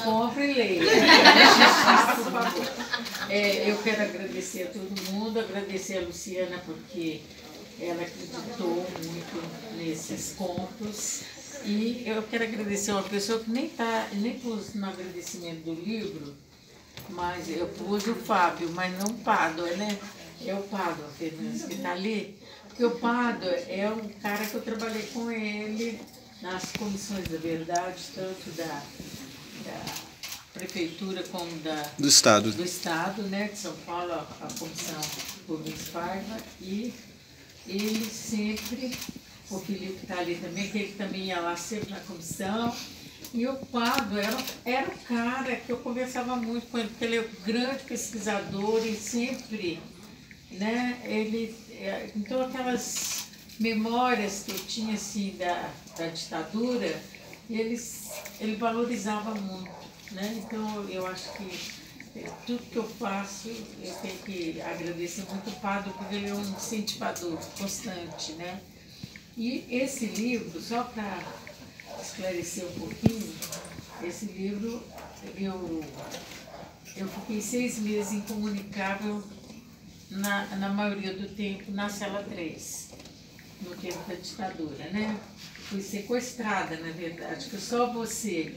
compre e leia. Por favor. Eu quero agradecer a todo mundo, agradecer a Luciana porque ela acreditou muito nesses contos. E eu quero agradecer a uma pessoa que nem pus no agradecimento do livro, mas eu pus o Fábio, mas não o Pádua, né? É o Pádua Fernandes que está ali. Porque o Pádua é um cara que eu trabalhei com ele nas comissões da verdade, tanto da prefeitura como do Estado, né, de São Paulo, a comissão Rubens Paiva, e ele sempre, o Felipe está ali também, que ele também ia lá sempre na comissão, e o Pádua era o cara que eu conversava muito com ele, porque ele é um grande pesquisador e sempre, né, então aquelas memórias que eu tinha assim da ditadura, ele valorizava muito, né? Então eu acho que tudo que eu faço eu tenho que agradecer muito o Pádua, porque ele é um incentivador constante, né? E esse livro, só para esclarecer um pouquinho, esse livro eu fiquei 6 meses incomunicável na maioria do tempo na cela 3, no tempo da ditadura, né? Fui sequestrada, na verdade, que só você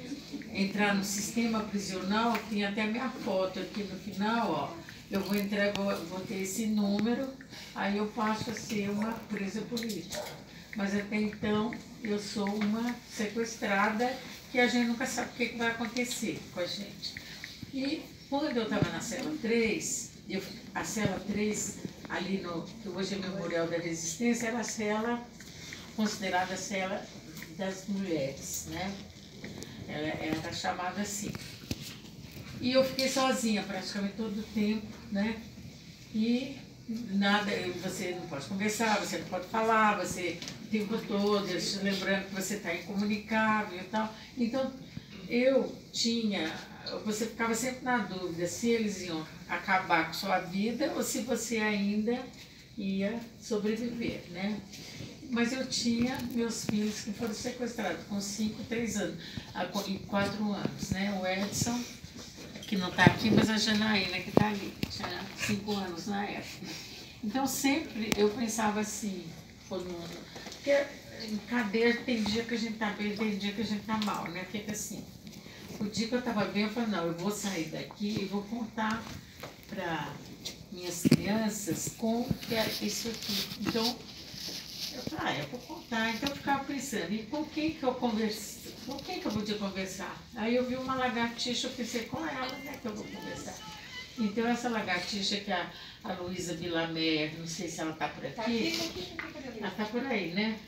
entrar no sistema prisional, tem até a minha foto aqui no final, ó, eu vou entrar, vou ter esse número, aí eu passo a ser uma presa política. Mas até então eu sou uma sequestrada que a gente nunca sabe o que vai acontecer com a gente. E quando eu estava na cela 3, a cela 3, ali que hoje é Memorial da Resistência, era a cela considerada a cela das mulheres, né? Ela era chamada assim. E eu fiquei sozinha praticamente todo o tempo, né? E nada, você não pode conversar, você não pode falar, você o tempo todo, lembrando que você está incomunicável e tal. Então, você ficava sempre na dúvida se eles iam acabar com sua vida ou se você ainda ia sobreviver, né? Mas eu tinha meus filhos que foram sequestrados com 5, 3 anos e 4 anos, né? O Edson, que não está aqui, mas a Janaína, que está ali, tinha 5 anos na época. Então sempre eu pensava assim, porque em cadeia tem dia que a gente está bem, tem dia que a gente está mal, né? Fica assim. O dia que eu estava bem, eu falei, não, eu vou sair daqui e vou contar para minhas crianças como que é isso aqui. Então, eu falei, eu vou contar. Então eu ficava pensando, e com quem que eu converso? Com quem que eu podia conversar? Aí eu vi uma lagartixa, eu pensei, com ela, né, que eu vou conversar. Então essa lagartixa que a Luísa Bilamer, não sei se ela está por aqui. Ela está por aí, né?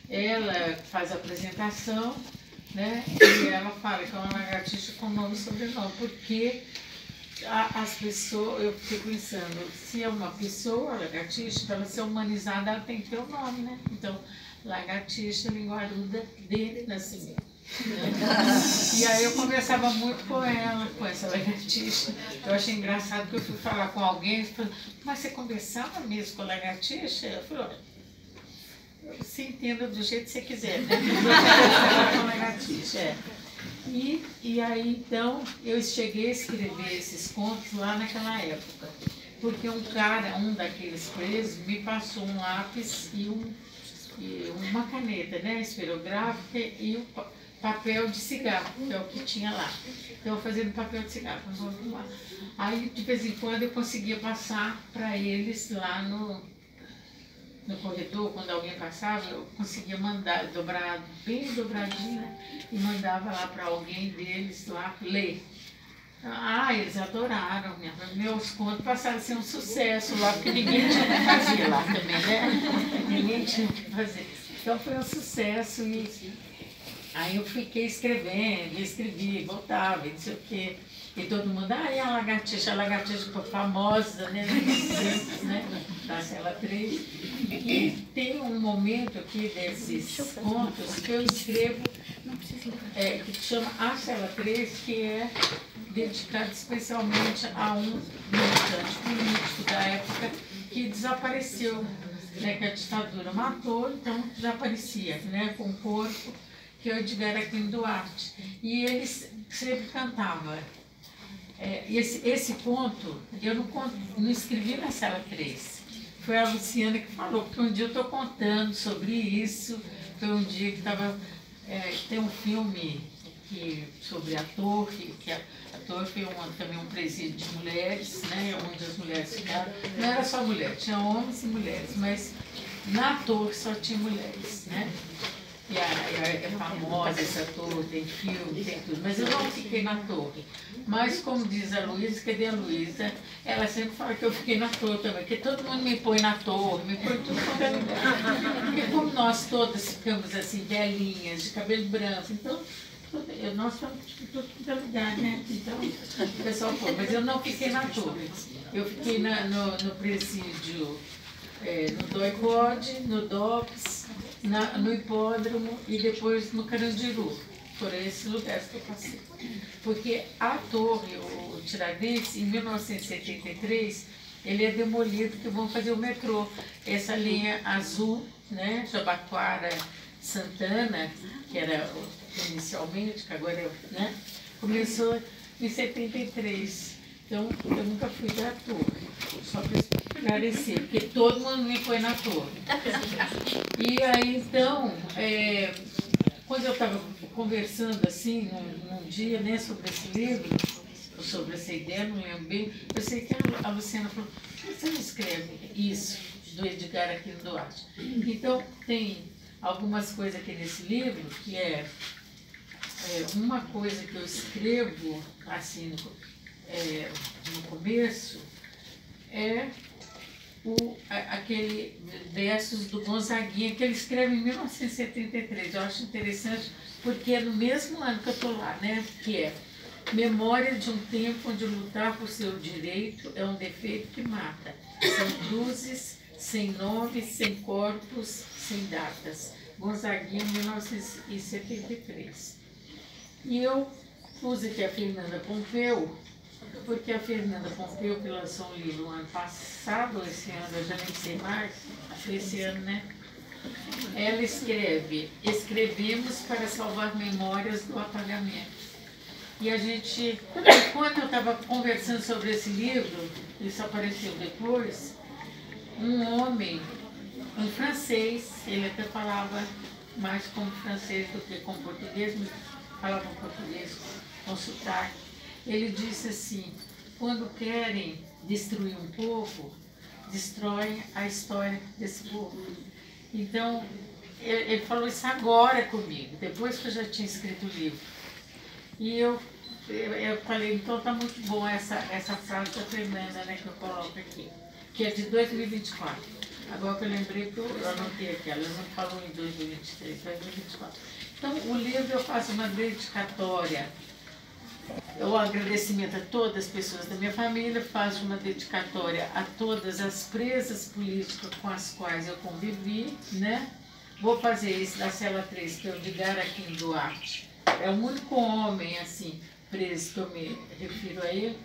Ela faz a apresentação, né? E ela fala que é uma lagartixa com nome e sobrenome, porque as pessoas, eu fiquei pensando, se é uma pessoa, lagartixa, para ela ser humanizada, ela tem que ter o nome, né? Então, lagartixa linguaruda de nascimento. E aí eu conversava muito com ela, com essa lagartixa. Eu achei engraçado que eu fui falar com alguém e falei, mas você conversava mesmo com a lagartixa? Eu falei, olha, você entenda do jeito que você quiser, né? Com a lagartixa, E aí, então, eu cheguei a escrever esses contos lá naquela época, porque um daqueles presos, me passou um lápis e uma caneta, né, esferográfica e o papel de cigarro, que é o que tinha lá. Então, eu fazia no papel de cigarro, aí, de vez em quando, eu conseguia passar para eles lá no corredor, quando alguém passava, eu conseguia mandar, bem dobradinho, e mandava lá para alguém deles lá ler. Eles adoraram, meus contos passaram a ser um sucesso lá, porque ninguém tinha o que fazer lá também, né? Ninguém tinha o que fazer. Então foi um sucesso e aí eu fiquei escrevendo, escrevia, voltava, e não sei o quê. E todo mundo, é a lagartixa famosa, né? Da cela 3. E tem um momento aqui desses contos que eu escrevo, que chama A Cela 3, que é dedicado especialmente a um militante político da época que desapareceu, né? Que a ditadura matou, então desaparecia, né? Com o corpo. que é o Edgar Aquino Duarte. E ele sempre cantava. Esse conto, eu não escrevi na Cela 3. Foi a Luciana que falou, porque um dia eu estou contando sobre isso. Foi um dia que estava... tem um filme sobre a Torre, que a Torre foi também um presídio de mulheres, né, onde as mulheres ficaram. Não era só mulher, tinha homens e mulheres, mas na Torre só tinha mulheres, né? E é famosa essa torre, tem filme, tem tudo. Mas eu não fiquei na torre. Mas, como diz a Luísa, cadê a Luísa? Ela sempre fala que eu fiquei na torre também, porque todo mundo me põe na torre, me põe tudo quanto é lugar. Porque como nós todas ficamos assim, velhinhas, de cabelo branco, então nós somos de tudo quanto é lugar, né? Então, o pessoal foi. Mas eu não fiquei na torre. Eu fiquei no presídio, no DOI-CODE, no DOPS, no hipódromo e depois no Carandiru. Foram esses lugares que eu passei. Porque a torre, o Tiradentes, em 1973, ele é demolido porque vão fazer o metrô. Essa linha azul, né, Jabaquara, Santana, que era inicialmente, que agora é, né, começou em 73. Então, eu nunca fui da torre, só para esclarecer, porque todo mundo me põe na torre. E aí, então, quando eu estava conversando assim, num dia, né, sobre esse livro, sobre essa ideia, não lembro bem, eu sei que a Luciana falou, por que você não escreve isso, do Edgar Aquino Duarte? Então, tem algumas coisas aqui nesse livro, que uma coisa que eu escrevo, assim, no começo, aquele versos do Gonzaguinha, que ele escreve em 1973. Eu acho interessante, porque é no mesmo ano que eu estou lá, né? Que é memória de um tempo onde lutar por seu direito é um defeito que mata. Sem cruzes, sem nomes, sem corpos, sem datas. Gonzaguinha, 1973. E eu pus aqui a Fernanda Pompeu, porque a Fernanda Pompeu, que lançou um livro no ano passado, esse ano eu já nem sei mais, esse ano, né? Ela escreve, escrevemos para salvar memórias do apagamento. E a gente, quando eu estava conversando sobre esse livro, isso apareceu depois, um homem, um francês, ele até falava mais como francês do que como português, mas falava português com sotaque. Ele disse assim, quando querem destruir um povo, destroem a história desse povo. Então, ele falou isso agora comigo, depois que eu já tinha escrito o livro. E eu falei, então está muito bom essa frase da Fernanda, né, que eu coloco aqui, que é de 2024. Agora que eu lembrei, que eu anotei aqui, ela não falou em 2023, foi em 2024. Então, o livro eu faço uma dedicatória, o agradecimento a todas as pessoas da minha família, faço uma dedicatória a todas as presas políticas com as quais eu convivi, né? Vou fazer esse da Cela 3, que é o Edgar Aquino Duarte. É o único homem, assim, preso que eu me refiro a ele,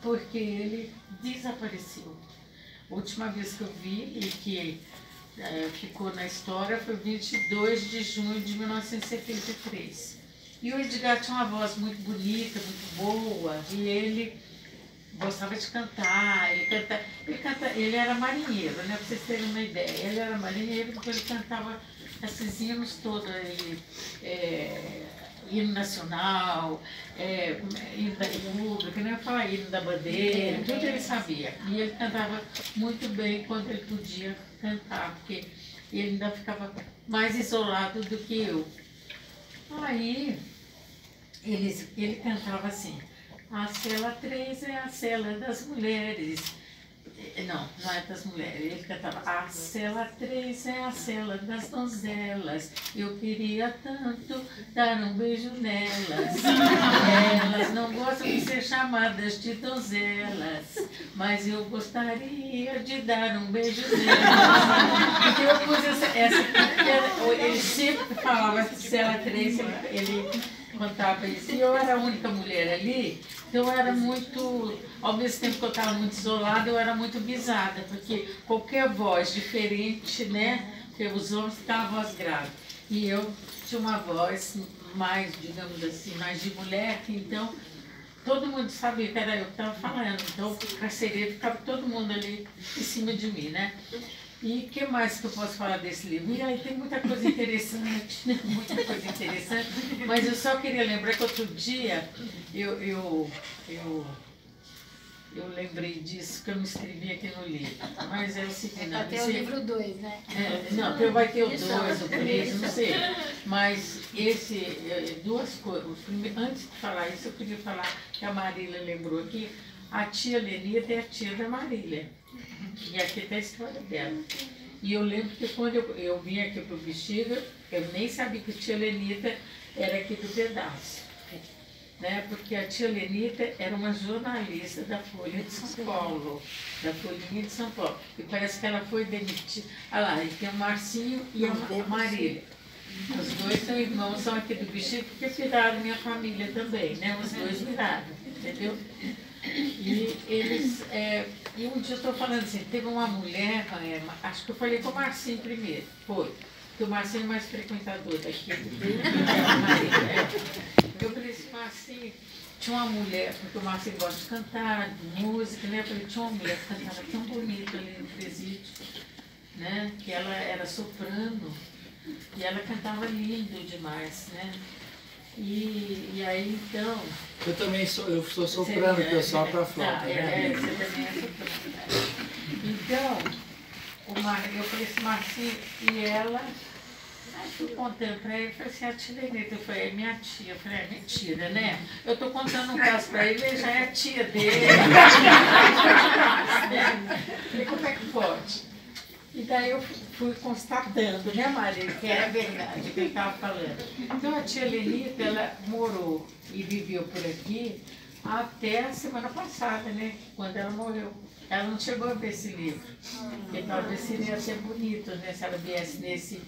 porque ele desapareceu. A última vez que eu vi e que ficou na história foi 22 de junho de 1973. E o Edgar tinha uma voz muito bonita, muito boa, e ele gostava de cantar, ele era marinheiro, né, para vocês terem uma ideia. Ele era marinheiro porque ele cantava esses hinos todos, hino nacional, hino da República, né, falar hino da bandeira, tudo ele sabia. E ele cantava muito bem quando ele podia cantar, porque ele ainda ficava mais isolado do que eu. Aí, ele cantava assim, a Cela 3 é a cela das mulheres. Não é das mulheres, ele cantava, a Cela 3 é a cela das donzelas, eu queria tanto dar um beijo nelas. Elas não gostam de ser chamadas de donzelas, mas eu gostaria de dar um beijo nelas. Então eu pus ele sempre falava Cela 3, ele contava isso. E eu era a única mulher ali, então eu era muito, ao mesmo tempo que eu estava muito isolada, eu era muito visada, porque qualquer voz diferente, né, porque os homens têm a voz grave. E eu tinha uma voz mais, digamos assim, mais de mulher, então todo mundo sabia que era eu que estava falando. Então, o carcereiro ficava todo mundo ali em cima de mim, né? E o que mais que eu posso falar desse livro? E aí tem muita coisa interessante, né? Muita coisa interessante, mas eu só queria lembrar que outro dia eu lembrei disso, que eu me escrevi aqui no livro. Mas é o seguinte... Vai ter o livro 2, né? Não, vai ter o 2, o 3, não sei. Mas duas coisas. Antes de falar isso, eu queria falar que a Marília lembrou aqui. A tia Lenita é a tia da Marília. E aqui está a história dela. E eu lembro que quando eu vim aqui para o Bexiga, eu nem sabia que a tia Lenita era aqui do pedaço. Né? Porque a tia Lenita era uma jornalista da Folha de São Paulo, da Folhinha de São Paulo. E parece que ela foi demitida. Olha lá, e tem o Marcinho e a Marília. Os dois são irmãos, são aqui do Bexiga, porque viraram minha família também, né? Os dois viraram, entendeu? E eles... e um dia eu estou falando assim, teve uma mulher, acho que eu falei com o Marcinho primeiro, foi. Porque o Marcinho é mais frequentador daqui. Eu falei assim, Marcinho, tinha uma mulher, porque o Marcinho gosta de cantar, de música, né? Eu falei, tinha uma mulher que cantava tão bonita ali no presídio, né? Que ela era soprano, e ela cantava lindo demais, né? E aí, então... Eu também sou soprano, porque eu sopro a flauta, né? Você também é soprano. Então, eu falei assim, Marcinho, e ela... Aí fui contando para ele, eu falei assim, a tia Lenita, eu falei, é minha tia. Eu falei, é mentira, né? Eu estou contando um caso para ele, ele já é a tia dele. Falei, como é que pode? E daí eu fui constatando, né, Maria, que era verdade o que ele estava falando. Então a tia Lenita, ela morou e viveu por aqui até a semana passada, né, quando ela morreu. Ela não chegou a ver esse livro, porque talvez seria ser bonito, né, se ela viesse nesse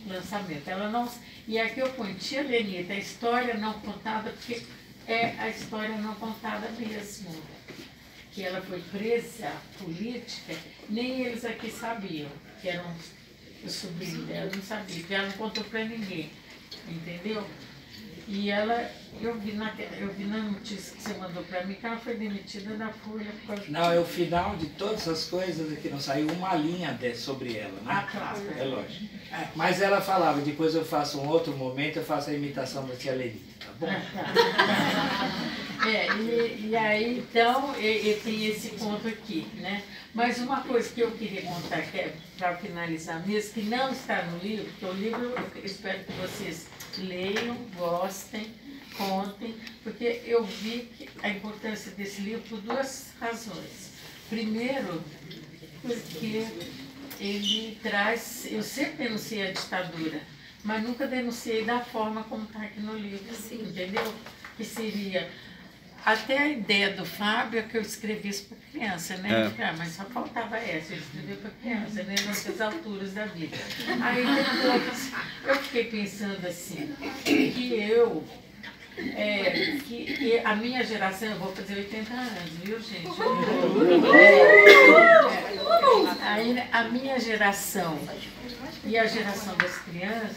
lançamento. Ela não, e aqui eu ponho tia Lenita, a história não contada, porque é a história não contada mesmo. Que ela foi presa política, nem eles aqui sabiam, que eram os sobrinhos dela, não sabiam, porque ela não contou para ninguém, entendeu? E ela, eu vi na notícia que você mandou para mim, que ela foi demitida da Folha. Não, é o final de todas as coisas aqui, não saiu uma linha sobre ela, né? Ah, claro. É lógico. Mas ela falava, depois eu faço um outro momento, eu faço a imitação da tia Lenita, tá bom? E aí, então, tem esse ponto aqui, né? Mas uma coisa que eu queria contar, que é para finalizar mesmo, que não está no livro, porque o livro, eu espero que vocês leiam, gostem, contem, porque eu vi a importância desse livro por duas razões. Primeiro, porque ele traz... Eu sempre denunciei a ditadura, mas nunca denunciei da forma como está aqui no livro, entendeu? Que seria... Até a ideia do Fábio é que eu escrevi isso para criança, né? Mas só faltava essa, eu escrevi para criança, né? Nessas alturas da vida. Aí depois eu fiquei pensando assim, que a minha geração, eu vou fazer 80 anos, viu, gente? Aí a minha geração e a geração das crianças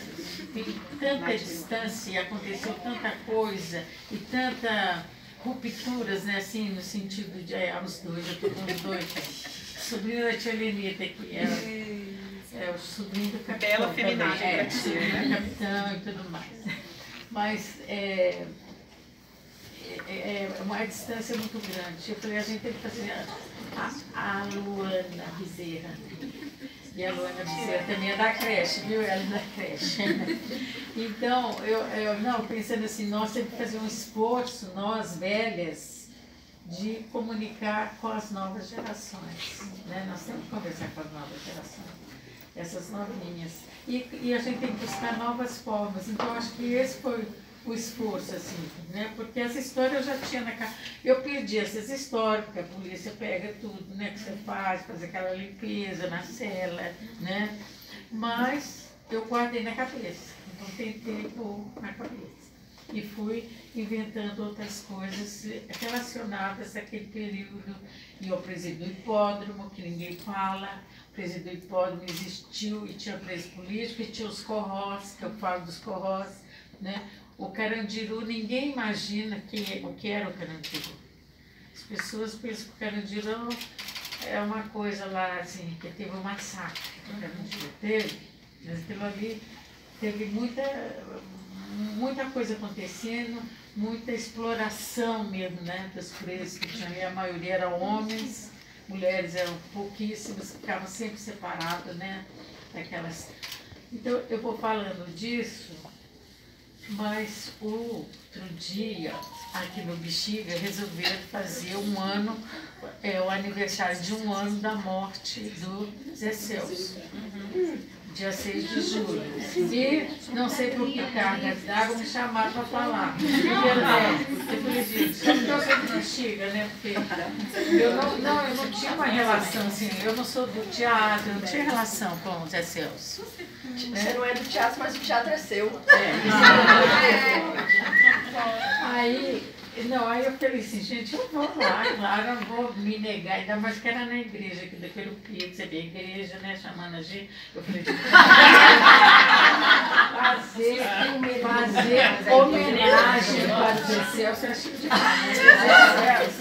tem tanta distância, e aconteceu tanta coisa, e tanta... rupturas, né, assim, no sentido de, os dois, eu estou com os dois, sobrinho da tia Lenita, que é o sobrinho do capitão. Bela feminina, sobrinho do capitão e tudo mais. Mas é uma distância muito grande. Eu falei, a gente tem que fazer a Luana Bezerra. E a Luana Bezerra também é da creche, viu? Ela é da creche. Então, eu pensando assim, nós temos que fazer um esforço, nós velhas, de comunicar com as novas gerações. Né? Nós temos que conversar com as novas gerações, essas novinhas. E a gente tem que buscar novas formas. Então, acho que esse foi o esforço, assim, né? Porque essa história eu já tinha na casa. Eu perdi essas histórias, porque a polícia pega tudo, né? Que você faz aquela limpeza na cela, né? Mas eu guardei na cabeça, então tentei pôr na cabeça. E fui inventando outras coisas relacionadas àquele período. E ao presídio do hipódromo, que ninguém fala, preso do hipódromo existiu e tinha preso político, e tinha os corrós, que eu falo dos corrós, né? O Carandiru, ninguém imagina o que era o Carandiru. As pessoas pensam que o Carandiru é uma coisa lá, assim, que teve um massacre que o Carandiru teve, mas aquilo ali teve muita coisa acontecendo, muita exploração mesmo, né, dos presos que tinham ali, a maioria eram homens, mulheres eram pouquíssimas, ficavam sempre separadas, né, daquelas... Então, eu vou falando disso, mas outro dia, aqui no Bexiga, resolveram fazer o aniversário de 1 ano da morte do Zé Celso. Dia 6 de julho. E não sei por que cargas d'água me chamaram para falar. Eu falei, gente, só porque eu sou de Bexiga, né? Porque eu não tinha uma relação assim, eu não sou do teatro, eu não tinha relação com o Zé Celso. Você não é do teatro, mas o teatro é seu. Aí eu falei assim, gente, eu vou lá, claro, eu não vou me negar, ainda mais que era na igreja, que daquele Pio, você vê a igreja, né, chamando a gente, eu falei, fazer homenagem para o Zé Celso, eu acho que de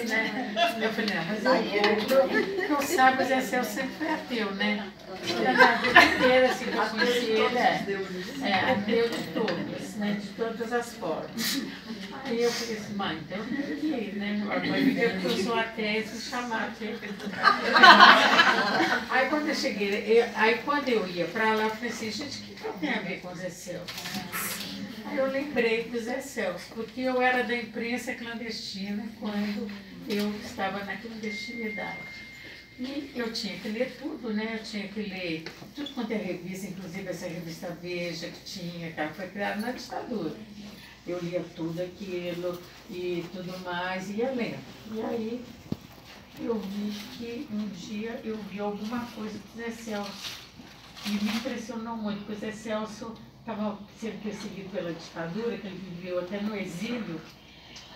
né? Eu falei, não, mas aí não sabe, o Zé Celso sempre foi ateu, né? A vida inteira, assim, eu conheci ele, ateu de todas, né, de todas as formas. Aí eu falei assim, mãe, então eu tenho que ir, né? Porque eu sou ateia, eles me chamaram. Aí quando eu cheguei, quando eu ia para lá, eu falei assim, gente, o que tem a ver com o Zé Celso? Aí eu lembrei do Zé Celso, porque eu era da imprensa clandestina quando eu estava na clandestinidade. E eu tinha que ler tudo, né? Eu tinha que ler tudo quanto é revista, inclusive essa revista Veja que tinha, que ela foi criada na ditadura. Eu lia tudo aquilo e tudo mais, ia lendo. E aí eu vi que um dia eu vi alguma coisa do Zé Celso. E me impressionou muito, porque o Zé Celso estava sendo perseguido pela ditadura, que ele viveu até no exílio.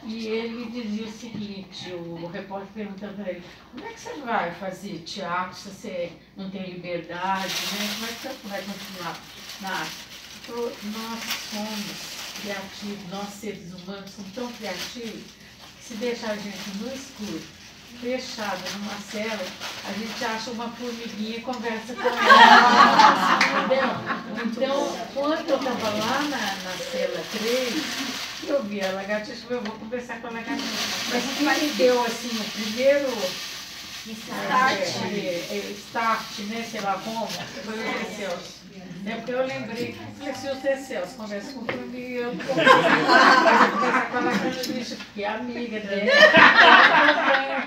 E ele dizia o seguinte, o repórter perguntando para ele, como é que você vai fazer teatro se você não tem liberdade, né? Como é que você vai continuar na arte? Ele falou, nós somos criativos, nós seres humanos somos tão criativos que se deixar a gente no escuro, fechada numa cela, a gente acha uma formiguinha e conversa com ela. Entendeu? Então, quando eu estava lá na cela 3, eu vi a lagartixa, eu vou conversar com a lagartixa. Mas o que me deu assim, o primeiro start, né, sei lá como, foi o Zé Celso. É porque eu lembrei que se o Zé Celso conversa com o Bruninho, eu vou conversar com a lagartixa, porque é amiga dele.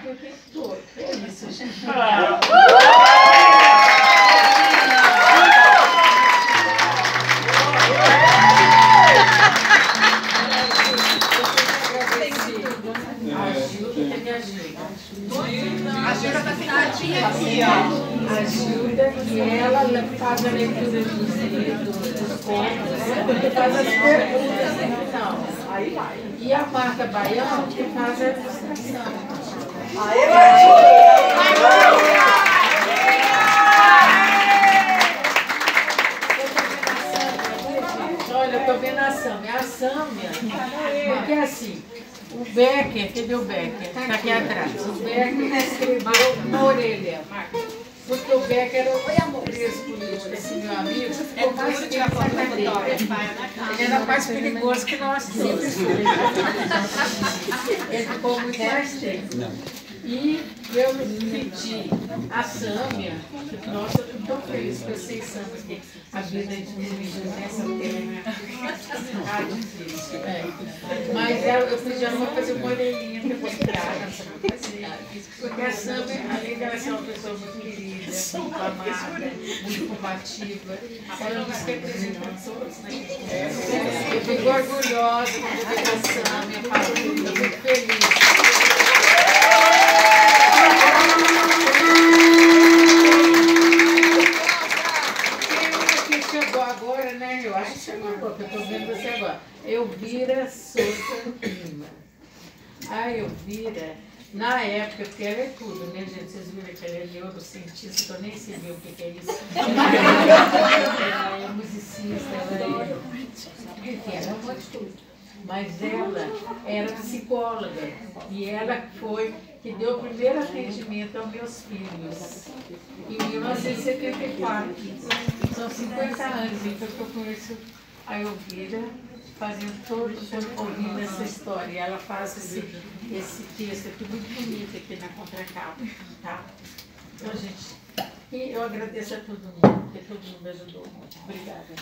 Eu tenho tudo. É isso, gente. A Gilda, que ela faz a leitura dos contos, faz as perguntas, então. Aí vai. E a Marta Baião, que faz a ilustração. Olha, eu estou vendo a Sâmia. A Sâmia, porque assim, o Becker, cadê o Becker? Está aqui atrás. O Becker escreveu na orelha. Porque o Becker era o preso político, esse meu amigo, ficou mais tempo na cadeia. Ele era mais perigoso que nós todos. Ele ficou muito mais tempo. E eu pedi a Sâmia, nossa, eu estou tão feliz que vocês sabem que a vida de um nessa terra é difícil. Mas eu pedi ela para fazer uma orelhinha para mostrar. Porque a Sâmia, além dela ser uma pessoa muito querida, muito amada, muito combativa, ela nos representa todos, né? Eu fico orgulhosa de ver a Sâmia falando, eu fico feliz. Chegou agora, né? Eu acho que chegou agora, porque eu estou vendo você agora. Elvira Souza Lima. A Elvira, Na época, porque ela é tudo, né, gente? Vocês viram que ela é neurocientista, que eu nem sei o que é isso. Ela é musicista, ela é um monte de coisa. Mas ela era psicóloga e ela foi que deu o primeiro atendimento aos meus filhos em 1974. São 50 anos, então eu conheço a Elvira, fazendo todos ouvindo essa história. E ela faz esse texto aqui muito bonito aqui na contracapa, tá? Então, gente, e eu agradeço a todo mundo, porque todo mundo ajudou muito. Obrigada.